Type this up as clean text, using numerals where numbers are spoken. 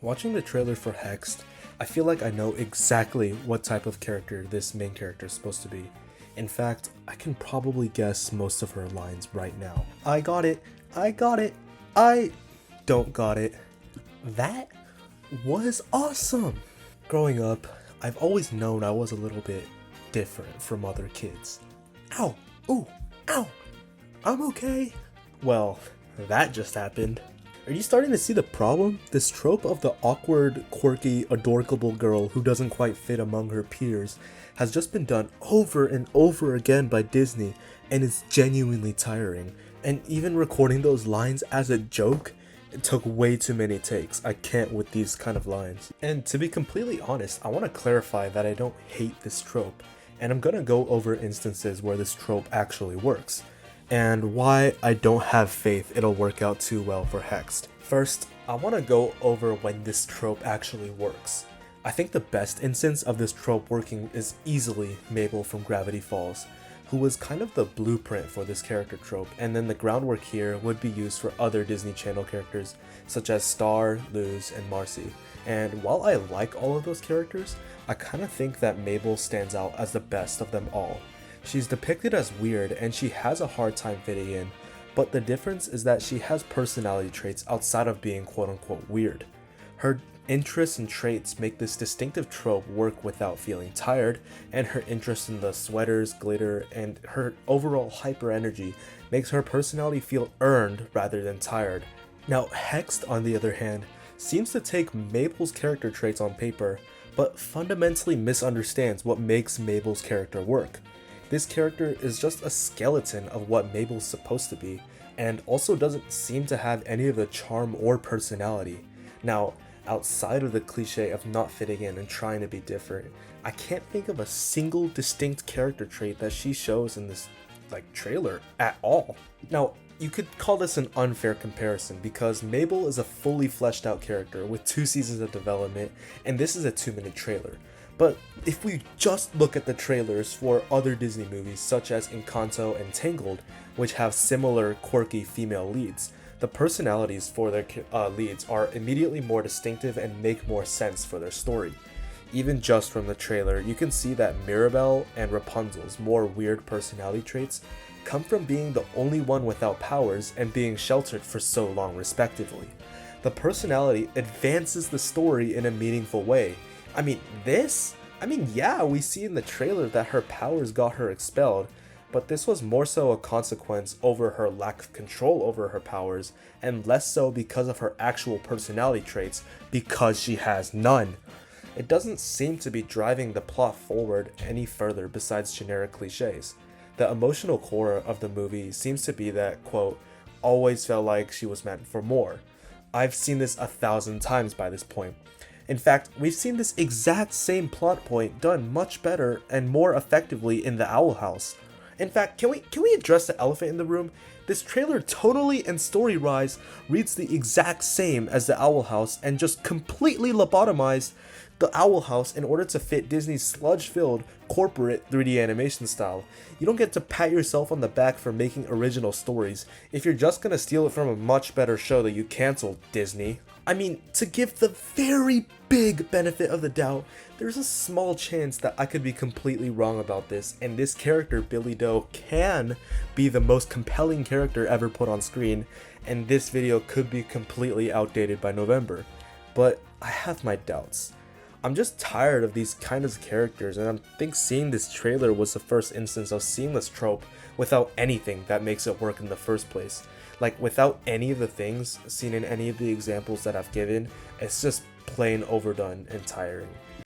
Watching the trailer for Hexed, I feel like I know exactly what type of character this main character is supposed to be. In fact, I can probably guess most of her lines right now. I got it. I got it. I don't got it. That was awesome. Growing up, I've always known I was a little bit different from other kids. Ow! Ooh! Ow! I'm okay. Well, that just happened. Are you starting to see the problem? This trope of the awkward, quirky, adorable girl who doesn't quite fit among her peers has just been done over and over again by Disney, and it's genuinely tiring. And even recording those lines as a joke, it took way too many takes. I can't with these kind of lines. And to be completely honest, I want to clarify that I don't hate this trope, and I'm gonna go over instances where this trope actually works, and why I don't have faith it'll work out too well for Hexed. First, I want to go over when this trope actually works. I think the best instance of this trope working is easily Mabel from Gravity Falls, who was kind of the blueprint for this character trope, and then the groundwork here would be used for other Disney Channel characters such as Star, Luz, and Marcy. And while I like all of those characters, I kind of think that Mabel stands out as the best of them all. She's depicted as weird and she has a hard time fitting in, but the difference is that she has personality traits outside of being quote unquote weird. Her interests and traits make this distinctive trope work without feeling tired, and her interest in the sweaters, glitter, and her overall hyper energy makes her personality feel earned rather than tired. Now, Hext, on the other hand, seems to take Mabel's character traits on paper, but fundamentally misunderstands what makes Mabel's character work. This character is just a skeleton of what Mabel's supposed to be, and also doesn't seem to have any of the charm or personality. Now, outside of the cliche of not fitting in and trying to be different, I can't think of a single distinct character trait that she shows in this trailer at all. Now, you could call this an unfair comparison because Mabel is a fully fleshed out character with 2 seasons of development, and this is a 2-minute trailer. But if we just look at the trailers for other Disney movies such as Encanto and Tangled, which have similar quirky female leads, the personalities for their leads are immediately more distinctive and make more sense for their story. Even just from the trailer, you can see that Mirabel and Rapunzel's more weird personality traits come from being the only one without powers and being sheltered for so long respectively. The personality advances the story in a meaningful way. Yeah, we see in the trailer that her powers got her expelled, but this was more so a consequence over her lack of control over her powers, and less so because of her actual personality traits, because she has none. It doesn't seem to be driving the plot forward any further besides generic cliches. The emotional core of the movie seems to be that, quote, always felt like she was meant for more. I've seen this 1,000 times by this point. In fact, we've seen this exact same plot point done much better and more effectively in The Owl House. In fact, can we address the elephant in the room? This trailer tonally and story-wise reads the exact same as The Owl House and just completely lobotomized The Owl House in order to fit Disney's sludge-filled corporate 3D animation style. You don't get to pat yourself on the back for making original stories if you're just gonna steal it from a much better show that you canceled, Disney. To give the very big benefit of the doubt, there's a small chance that I could be completely wrong about this, and this character, Billy Doe, can be the most compelling character ever put on screen, and this video could be completely outdated by November. But I have my doubts. I'm just tired of these kind of characters, and I think seeing this trailer was the first instance of seeing this trope without anything that makes it work in the first place. Without any of the things seen in any of the examples that I've given, it's just plain overdone and tiring.